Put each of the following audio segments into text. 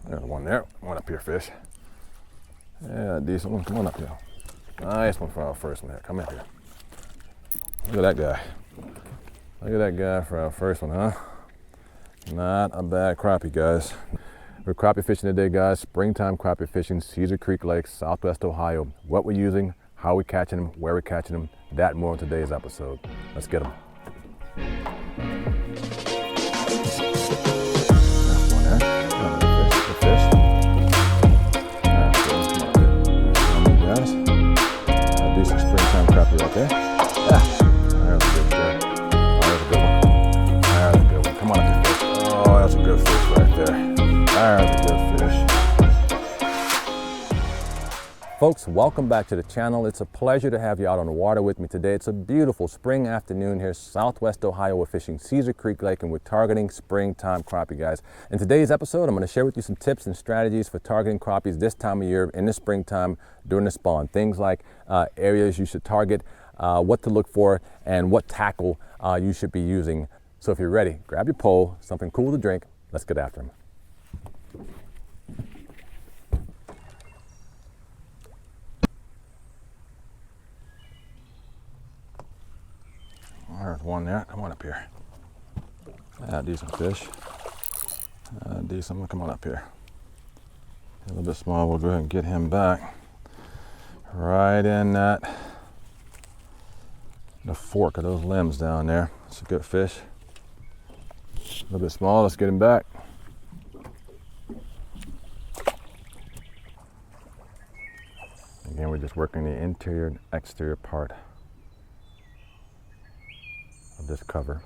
There's one there. One up here, fish. Yeah, decent one. Come on up here. Nice one for our first one here. Come up here. Look at that guy. Look at that guy for our first one, huh? Not a bad crappie, guys. We're crappie fishing today, guys. Springtime crappie fishing, Cedar Creek Lake, Southwest Ohio. What we're using, how we're catching them, where we're catching them, that and more in today's episode. Let's get them. Decent springtime crappie right there. Yeah. There's a good fish. Oh, there's a good one. There's a good one. Come on up here, fish. Oh, that's a good fish right there. There's a good fish. Folks, welcome back to the channel. It's a pleasure to have you out on the water with me today. It's a beautiful spring afternoon here, Southwest Ohio. We're fishing Cedar Creek Lake and we're targeting springtime crappie, guys. In today's episode, I'm going to share with you some tips and strategies for targeting crappies this time of year in the springtime during the spawn. Things like areas you should target, what to look for, and what tackle you should be using. So if you're ready, grab your pole, something cool to drink. Let's get after them. There's one there. Come on up here. Decent fish. Decent. Come on up here. A little bit small. We'll go ahead and get him back. Right in the fork of those limbs down there. It's a good fish. A little bit small. Let's get him back. Again, we're just working the interior and exterior part of this cover.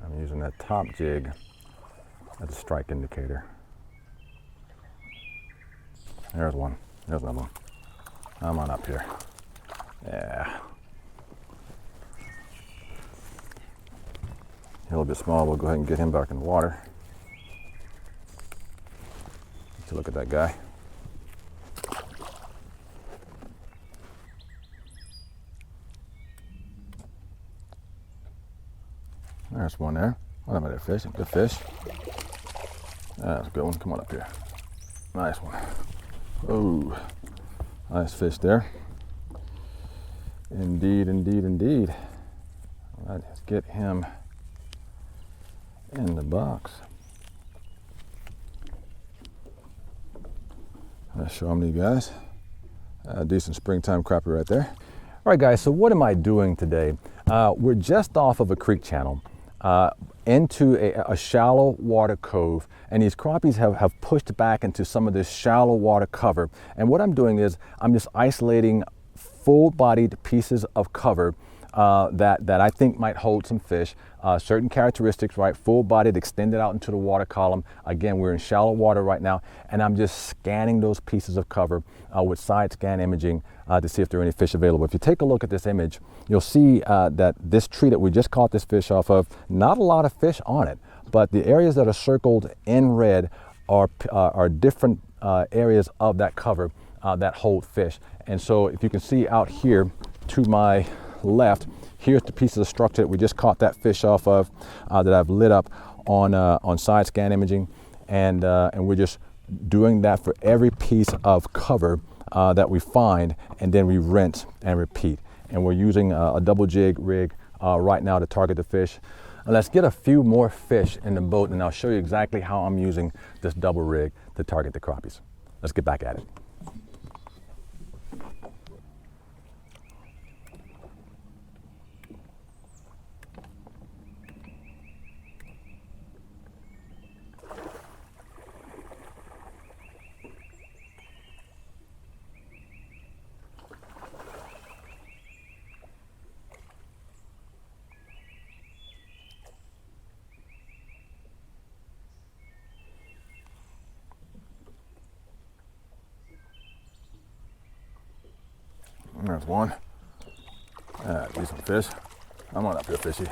I'm using that top jig as a strike indicator. There's one. There's another one. Come on up here. Yeah. A little bit small. We'll go ahead and get him back in the water. Let's look at that guy. There's one there. What about that fish? Good fish. That's a good one. Come on up here. Nice one. Oh, nice fish there. Indeed, indeed, indeed. All right, let's get him in the box. I'll show them to you guys. A decent springtime crappie right there. All right, guys, so what am I doing today? We're just off of a creek channel. Into a shallow water cove, and these crappies have pushed back into some of this shallow water cover. And what I'm doing is I'm just isolating full-bodied pieces of cover that I think might hold some fish. Certain characteristics, right? Full-bodied, extended out into the water column. Again, we're in shallow water right now, and I'm just scanning those pieces of cover with side scan imaging to see if there are any fish available. If you take a look at this image, you'll see that this tree that we just caught this fish off of, not a lot of fish on it, but the areas that are circled in red are different areas of that cover that hold fish. And so if you can see out here to my left, here's the piece of the structure that we just caught that fish off of that I've lit up on side scan imaging, and we're just doing that for every piece of cover that we find, and then we rinse and repeat. And we're using a double jig rig right now to target the fish. And let's get a few more fish in the boat, and I'll show you exactly how I'm using this double rig to target the crappies. Let's get back at it. There's one. Decent fish. Come on up here, fishy.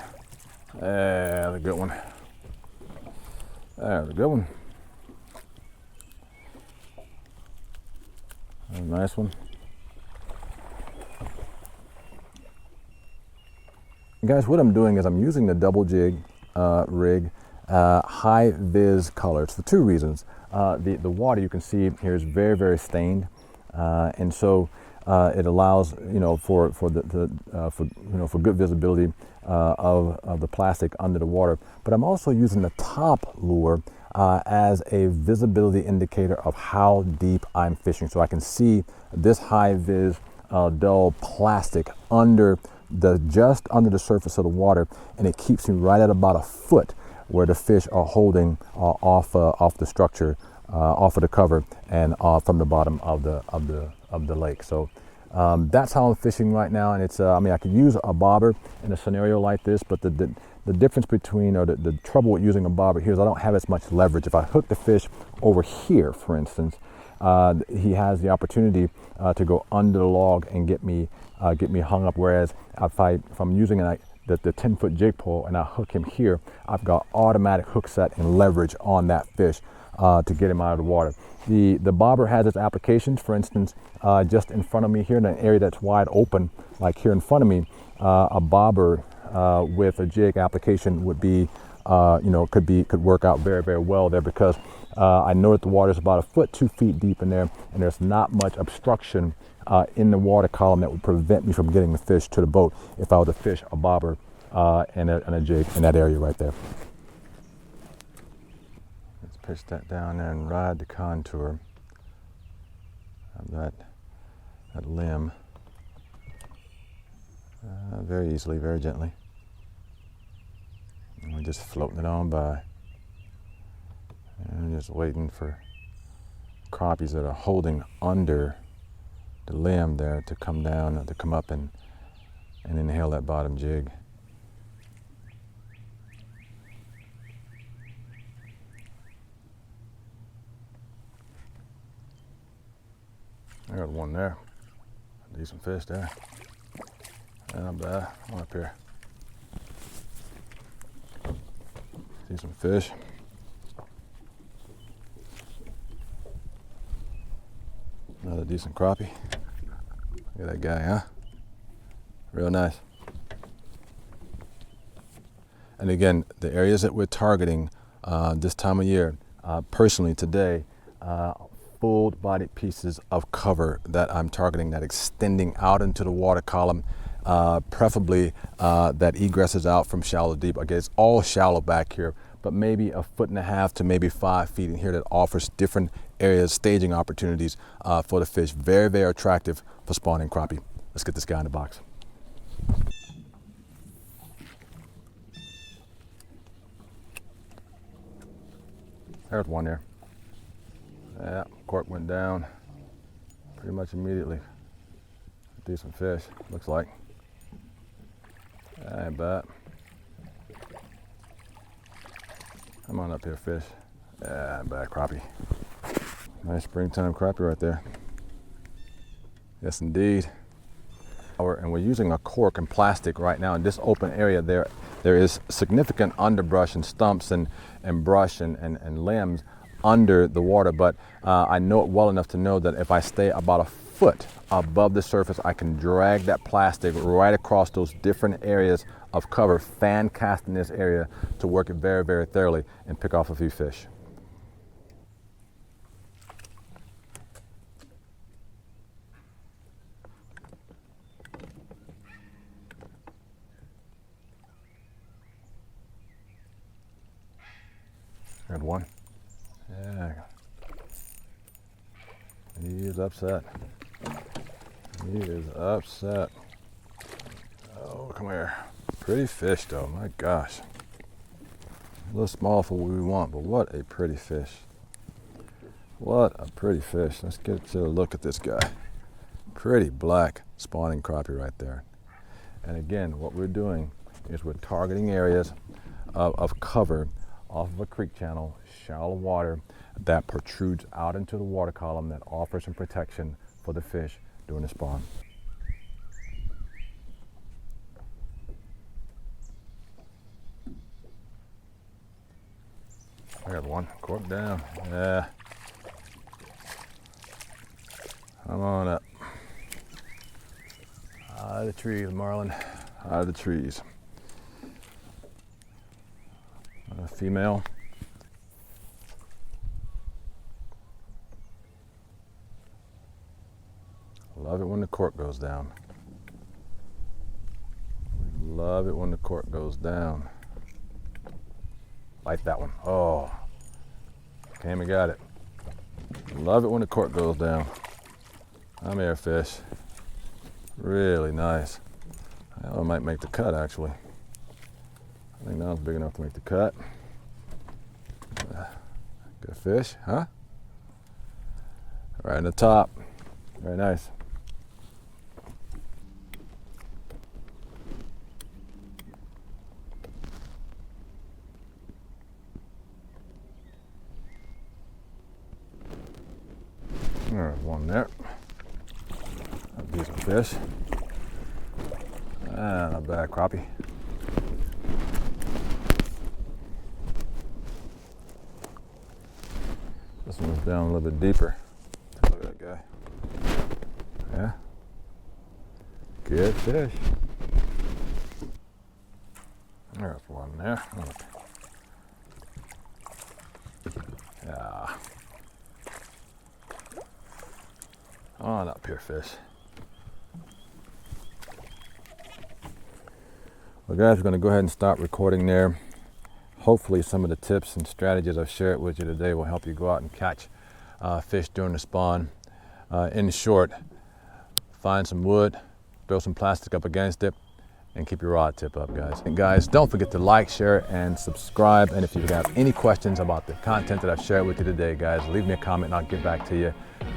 There's a good one. There's a good one. There's a nice one. Guys, what I'm doing is I'm using the double jig rig high vis colors for two reasons. The water you can see here is very, very stained, and so it allows for good visibility of the plastic under the water. But I'm also using the top lure as a visibility indicator of how deep I'm fishing, so I can see this high vis dull plastic just under the surface of the water, and it keeps me right at about a foot where the fish are holding off the structure, off of the cover, and from the bottom of the lake. So that's how I'm fishing right now, and it's I mean, I could use a bobber in a scenario like this, but the difference between, or the trouble with using a bobber here is I don't have as much leverage. If I hook the fish over here, for instance, he has the opportunity to go under the log and get me hung up. Whereas if I'm using the 10-foot jig pole and I hook him here, I've got automatic hook set and leverage on that fish to get him out of the water. The bobber has its applications. For instance, just in front of me here in an area that's wide open, like here in front of me, a bobber with a jig application would be, could work out very, very well there, because I know that the water is about a foot, 2 feet deep in there, and there's not much obstruction in the water column that would prevent me from getting the fish to the boat if I were to fish a bobber and a jig in that area right there. Let's pitch that down there and ride the contour of that limb very easily, very gently. And we're just floating it on by. And just waiting for crappies that are holding under the limb there to come down, to come up and inhale that bottom jig. I got one there. Decent fish there. Not bad. One up here. Decent fish. Another decent crappie. Look at that guy, huh? Real nice. And again, the areas that we're targeting this time of year, personally today, full-bodied pieces of cover that I'm targeting, that extending out into the water column, preferably that egresses out from shallow deep. Again, it's all shallow back here, but maybe a 1.5 to maybe 5 feet in here that offers different areas, staging opportunities for the fish. Very, very attractive for spawning crappie. Let's get this guy in the box. There's one there. Yeah, cork went down pretty much immediately. Decent fish, looks like. I bet. Come on up here, fish. Yeah, bad crappie. Nice springtime crappie right there. Yes, indeed. And we're using a cork and plastic right now in this open area. There is significant underbrush and stumps and brush and limbs under the water, but I know it well enough to know that if I stay about a foot above the surface, I can drag that plastic right across those different areas of cover, fan cast in this area, to work it very, very thoroughly and pick off a few fish. Good one. Yeah. He is upset. He is upset. Oh, come here. Pretty fish though, my gosh. A little small for what we want, but what a pretty fish. What a pretty fish. Let's get to a look at this guy. Pretty black spawning crappie right there. And again, what we're doing is we're targeting areas of cover off of a creek channel, shallow water, that protrudes out into the water column, that offers some protection for the fish during the spawn. I got one, cork down, yeah. Come on up. Out of the trees, Marlin, out of the trees. female. Love it when the cork goes down. Love it when the cork goes down. Like that one. Oh, came and got it. Love it when the cork goes down. I'm here, fish. Really nice. I might make the cut, actually. I think that was big enough to make the cut. Good fish, huh? Right in the top. Very nice. There's one there. A decent fish. And a bad crappie. This one's down a little bit deeper. Look at that guy. Yeah. Good fish. There's one there. Yeah. Oh, not pure fish. Well guys, we're going to go ahead and stop recording there. Hopefully some of the tips and strategies I've shared with you today will help you go out and catch fish during the spawn. In short, find some wood, throw some plastic up against it, and keep your rod tip up, guys. And guys, don't forget to like, share, and subscribe. And if you have any questions about the content that I've shared with you today, guys, leave me a comment and I'll get back to you.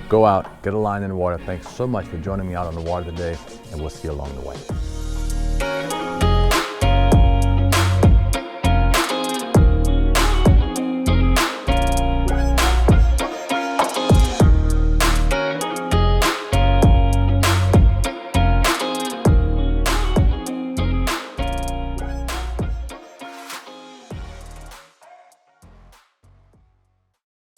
Go out, get a line in the water. Thanks so much for joining me out on the water today, and we'll see you along the way.